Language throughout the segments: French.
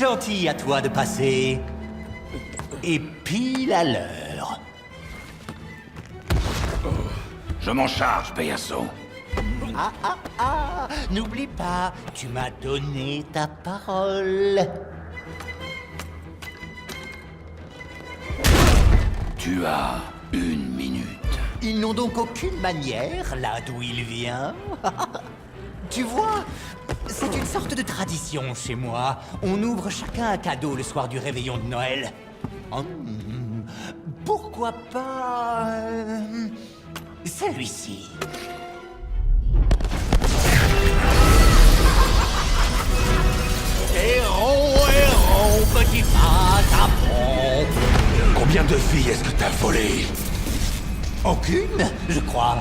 gentil à toi de passer. Et pile à l'heure. Je m'en charge, Payasso. N'oublie pas, tu m'as donné ta parole. Tu as 1 minute. Ils n'ont donc aucune manière, là d'où il vient. Tu vois, c'est une sorte de tradition chez moi. On ouvre chacun un cadeau le soir du réveillon de Noël. Pourquoi pas... celui-ci. Héros, petit vagabond. Combien de filles est-ce que t'as volé? Aucune, je crois.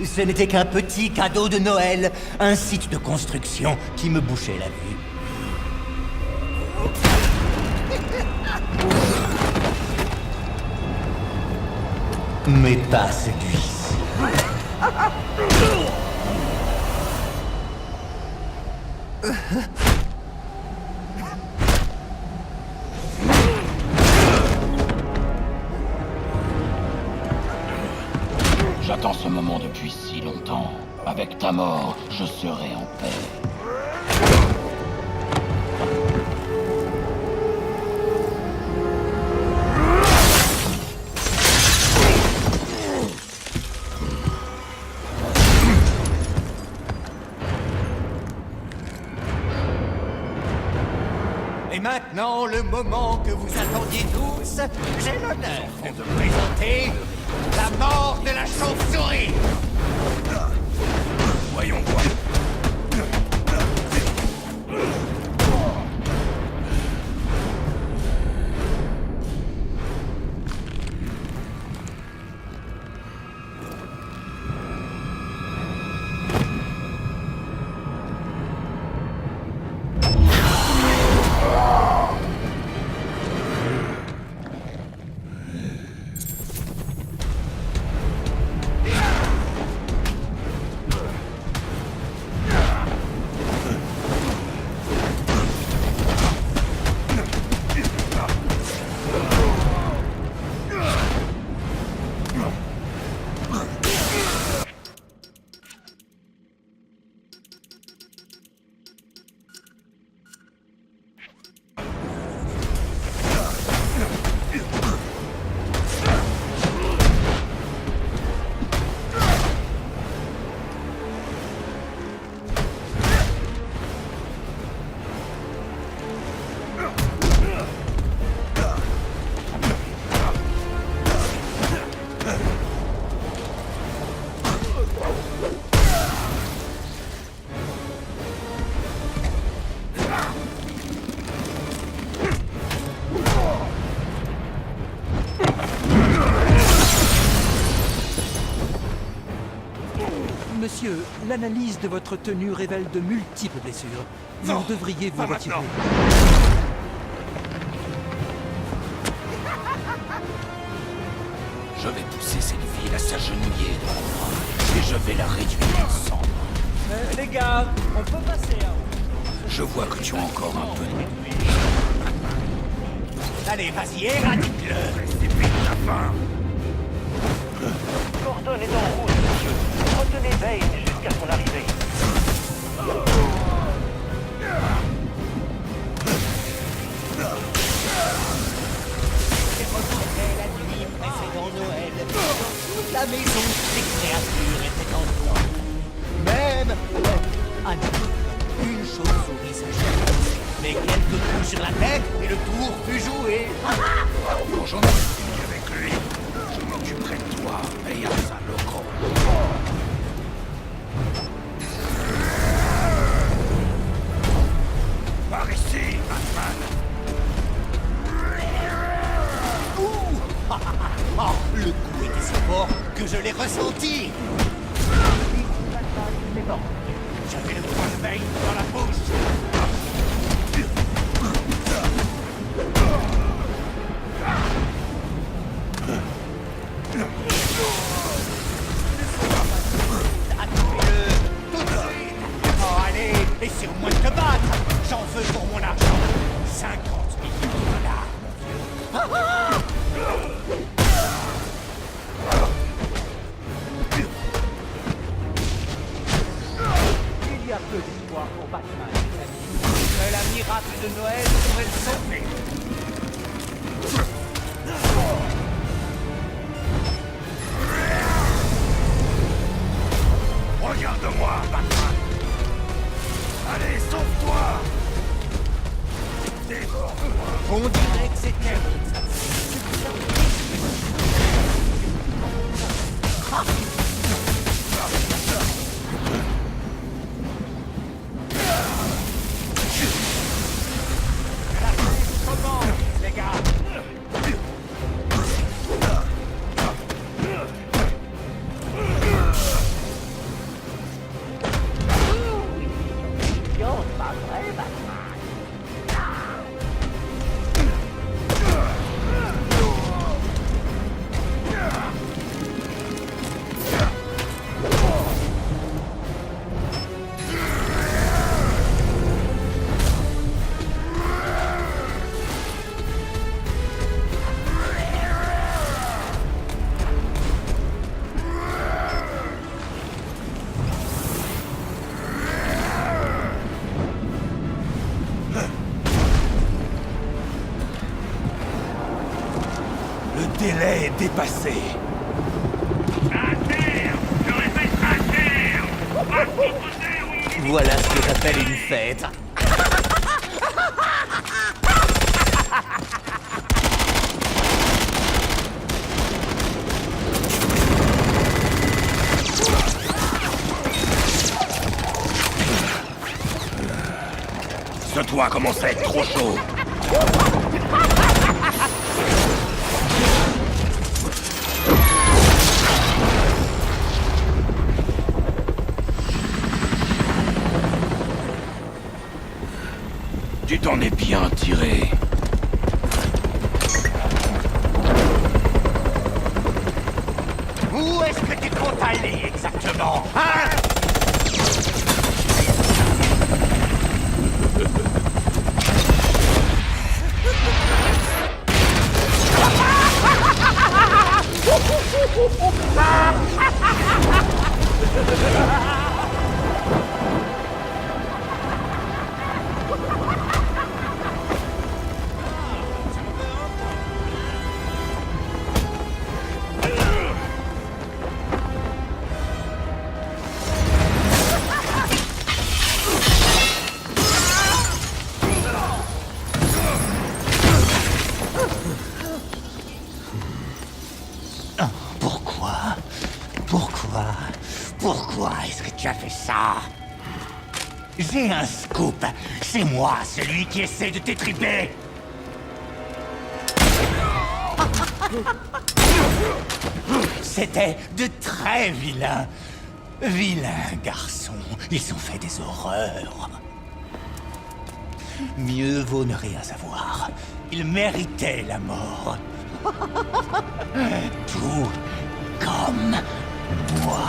Ce n'était qu'un petit cadeau de Noël, un site de construction qui me bouchait la vue. Mais pas celui-ci. J'attends ce moment depuis si longtemps. Avec ta mort, je serai en paix. Et maintenant, le moment que vous attendiez tous, j'ai l'honneur de vous présenter la mort de la chauve-souris. Voyons voir. Monsieur, l'analyse de votre tenue révèle de multiples blessures. Vous devriez vous retirer. Je vais pousser cette ville à s'agenouiller devant moi. Et je vais la réduire en cendres. Les gars, on peut passer, hein. Je vois que tu as encore un peu de... Allez, vas-y, éradique-le. Précipite la fin. Gordon est en route, monsieur. Retenez Bane jusqu'à son arrivée. C'est retrouvé la nuit précédant Noël. Toute la maison, les créatures étaient en froid. Même... Ah non, une chauve-souris s'achève. Mais quelques coups sur la tête et le tour fut joué. Quand j'en ai fini avec lui, je m'occuperai de toi, Payasso Loco. Par ici, Batman. Oh, le coup était si fort que je l'ai ressenti. C'est bon. J'avais le point de Bane dans la bouche. Attrapez-le tout de suite. Oh, allez, laissez-moi te battre. J'en veux pour mon argent. 5 sauver. Regarde-moi, Batman. Allez, sauve-toi. Défends-toi. On dirait que c'est terrible. Comment, les gars? Le délai est dépassé. Voilà ce que j'appelle une fête. Ce toit commence à être trop chaud. Tu t'en es bien tiré. Où est-ce que tu comptes aller exactement, hein? Pourquoi est-ce que tu as fait ça? J'ai un scoop. C'est moi, celui qui essaie de t'étriper. C'était de très vilains garçons. Ils ont fait des horreurs. Mieux vaut ne rien savoir. Ils méritaient la mort. Tout comme moi.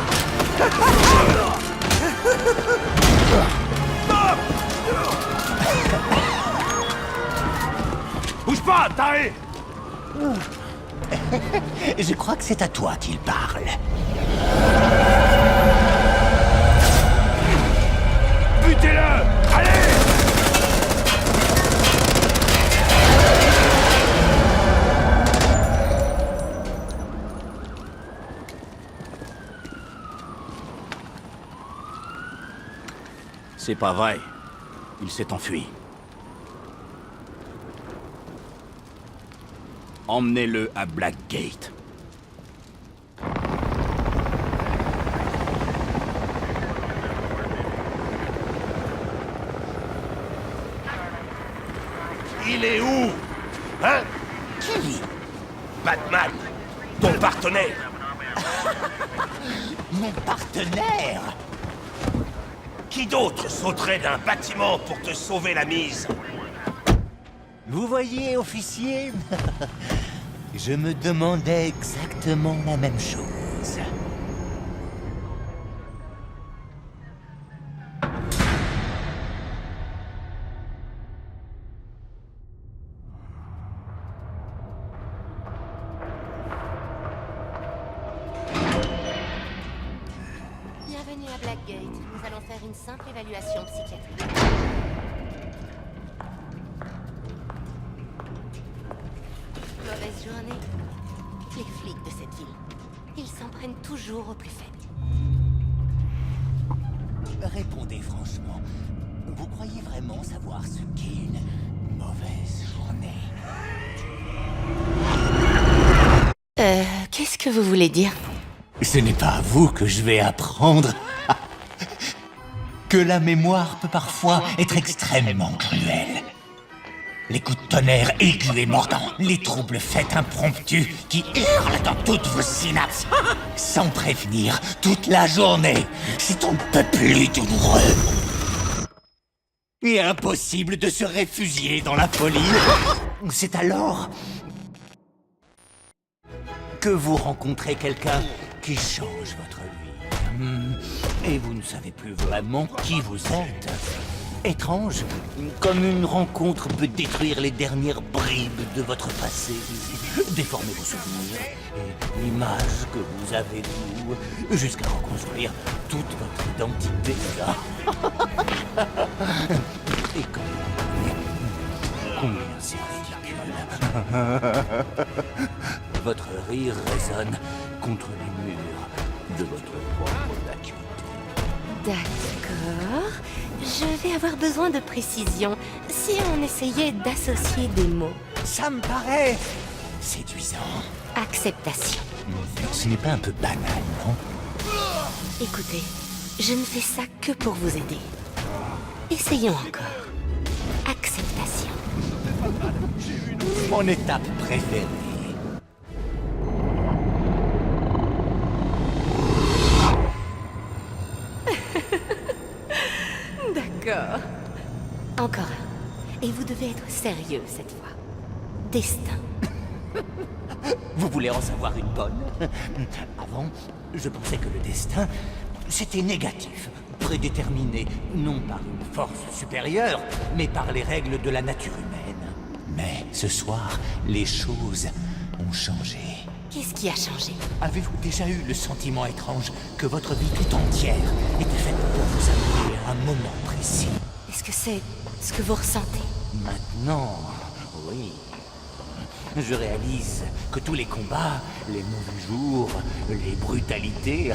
Bouge pas, taré! Je crois que c'est à toi qu'il parle. Butez-le! Allez! C'est pas vrai. Il s'est enfui. Emmenez-le à Blackgate. Il est où? Hein? Qui? Batman! Ton partenaire! Mon partenaire? Qui d'autre sauterait d'un bâtiment pour te sauver la mise? Vous voyez, officier? Je me demandais exactement la même chose. Bienvenue à Blackgate. Nous allons faire une simple évaluation psychiatrique. mauvaise journée. Les flics de cette ville, ils s'en prennent toujours aux plus faibles. Répondez franchement. Vous croyez vraiment savoir ce qu'est une mauvaise journée? Qu'est-ce que vous voulez dire? Ce n'est pas à vous que je vais apprendre que la mémoire peut parfois être extrêmement cruelle. Les coups de tonnerre aigus et mordants, les troubles faits impromptus qui hurlent dans toutes vos synapses, sans prévenir, toute la journée, c'est un peu plus douloureux. Et impossible de se réfugier dans la folie. C'est alors que vous rencontrez quelqu'un qui change votre vie. Et vous ne savez plus vraiment qui vous êtes. Étrange, comme une rencontre peut détruire les dernières bribes de votre passé, déformer vos souvenirs et l'image que vous avez de vous, jusqu'à reconstruire toute votre identité. Et combien c'est ridicule. Votre rire résonne contre les murs de votre propre vacuité. D'accord. Je vais avoir besoin de précision. Si on essayait d'associer des mots. Ça me paraît séduisant. Acceptation. Ce n'est pas un peu banal, non? Écoutez, je ne fais ça que pour vous aider. Essayons encore. Acceptation. Mon étape préférée. D'accord. Encore un. Et vous devez être sérieux cette fois. Destin. Vous voulez en savoir une bonne? Avant, je pensais que le destin, c'était négatif, prédéterminé, non par une force supérieure, mais par les règles de la nature humaine. Mais ce soir, les choses ont changé. Qu'est-ce qui a changé? Avez-vous déjà eu le sentiment étrange que votre vie tout entière était faite pour vous amener à un moment précis? Est-ce que c'est ce que vous ressentez? Maintenant, oui. Je réalise que tous les combats, les mauvais jours, les brutalités,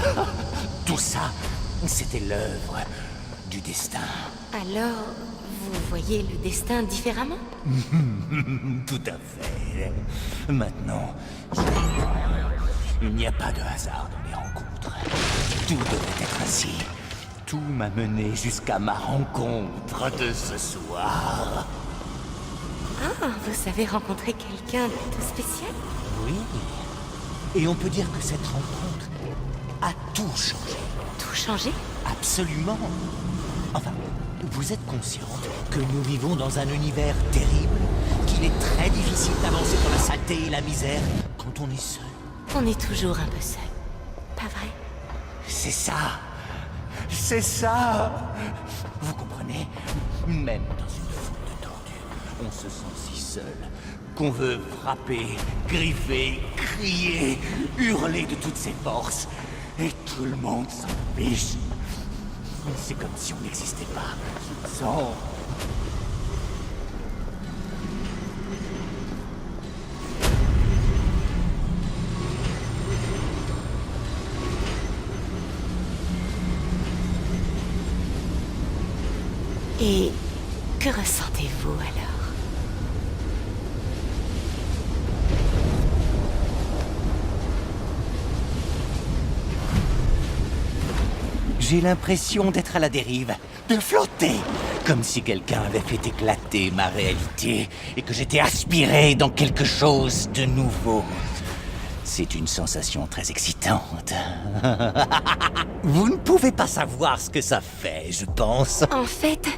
tout ça, c'était l'œuvre du destin. Alors, vous voyez le destin différemment? Tout à fait. Maintenant, il n'y a pas de hasard dans les rencontres. Tout devait être ainsi. Tout m'a mené jusqu'à ma rencontre de ce soir. Ah, vous avez rencontré quelqu'un de spécial? Oui. Et on peut dire que cette rencontre a tout changé. Tout changé? Absolument. Enfin, vous êtes consciente que nous vivons dans un univers terrible, qu'il est très difficile d'avancer dans la saleté et la misère quand on est seul. On est toujours un peu seul. Pas vrai? C'est ça. C'est ça. Vous comprenez? Même dans une foule de tordus, on se sent si seul qu'on veut frapper, griffer, crier, hurler de toutes ses forces. Et tout le monde s'en fiche. C'est comme si on n'existait pas. Sans... Et que ressentez-vous alors? J'ai l'impression d'être à la dérive, de flotter, comme si quelqu'un avait fait éclater ma réalité et que j'étais aspiré dans quelque chose de nouveau. C'est une sensation très excitante. Vous ne pouvez pas savoir ce que ça fait, je pense. En fait,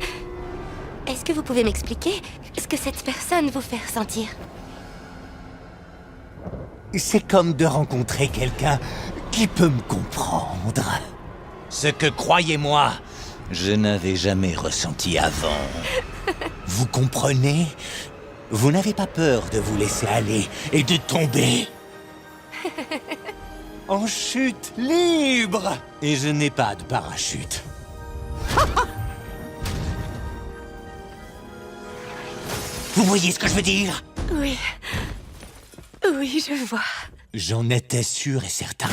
est-ce que vous pouvez m'expliquer ce que cette personne vous fait ressentir? C'est comme de rencontrer quelqu'un qui peut me comprendre. Ce que, croyez-moi, je n'avais jamais ressenti avant. Vous comprenez? Vous n'avez pas peur de vous laisser aller et de tomber en chute libre. Et je n'ai pas de parachute. Vous voyez ce que je veux dire? Oui. Oui, je vois. J'en étais sûr et certain.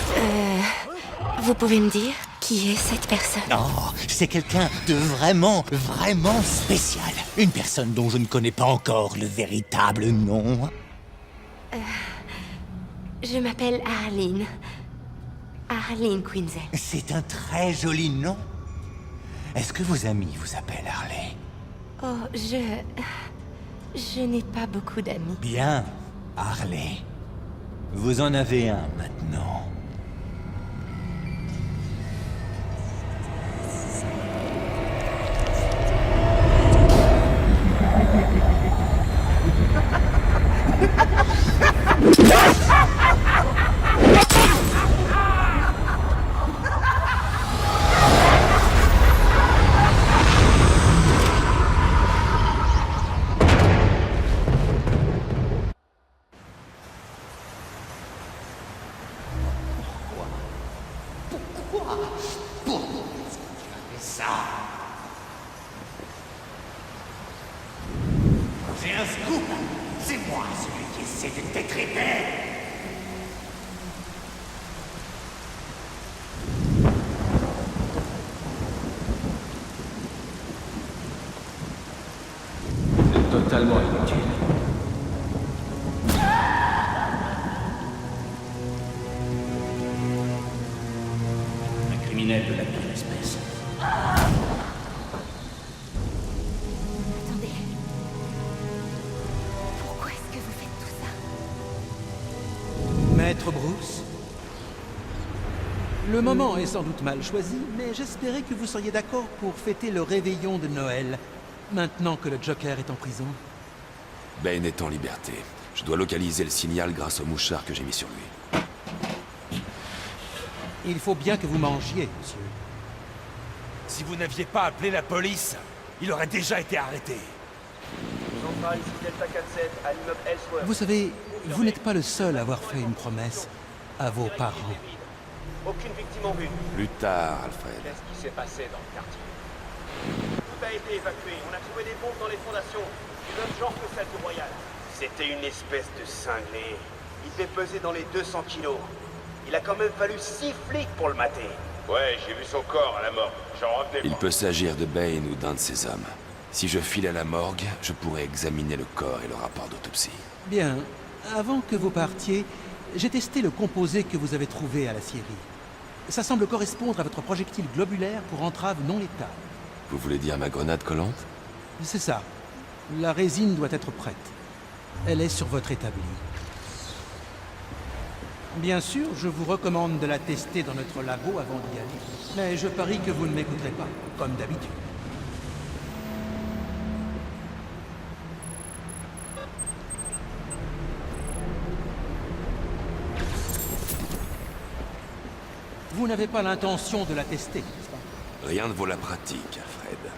Vous pouvez me dire qui est cette personne? Oh, c'est quelqu'un de vraiment, vraiment spécial. Une personne dont je ne connais pas encore le véritable nom. Je m'appelle Arline. Arline Quinzel. C'est un très joli nom. Est-ce que vos amis vous appellent Harley? Oh, je n'ai pas beaucoup d'amis. Bien, Harley. Vous en avez un maintenant. J'ai un scoop. C'est moi celui qui essaie de t'étriper. C'est totalement inutile. Un criminel de la pire espèce. Attendez. Pourquoi est-ce que vous faites tout ça? Maître Bruce? Le moment est sans doute mal choisi, mais j'espérais que vous seriez d'accord pour fêter le réveillon de Noël, maintenant que le Joker est en prison. Bane est en liberté. Je dois localiser le signal grâce au mouchard que j'ai mis sur lui. Il faut bien que vous mangiez, monsieur. Si vous n'aviez pas appelé la police, il aurait déjà été arrêté. Central ici Delta 47 à l'immeuble Ellsworth. Vous savez, vous n'êtes pas le seul à avoir fait une promesse à vos parents. Aucune victime en vue. Plus tard, Alfred. Qu'est-ce qui s'est passé dans le quartier? Tout a été évacué. On a trouvé des bombes dans les fondations. Du même genre que celle du Royal. C'était une espèce de cinglé. Il devait peser dans les 200 kilos. Il a quand même fallu 6 flics pour le mater. Ouais, j'ai vu son corps à la mort. J'en revenais Il pas. peut s'agir de Bane ou d'un de ses hommes. Si je file à la morgue, je pourrais examiner le corps et le rapport d'autopsie. Bien, avant que vous partiez, j'ai testé le composé que vous avez trouvé à la scierie. Ça semble correspondre à votre projectile globulaire pour entrave non létale. Vous voulez dire ma grenade collante? C'est ça. La résine doit être prête. Elle est sur votre établi. Bien sûr, je vous recommande de la tester dans notre labo avant d'y aller. Mais je parie que vous ne m'écouterez pas, comme d'habitude. Vous n'avez pas l'intention de la tester, n'est-ce pas? Rien ne vaut la pratique, Alfred.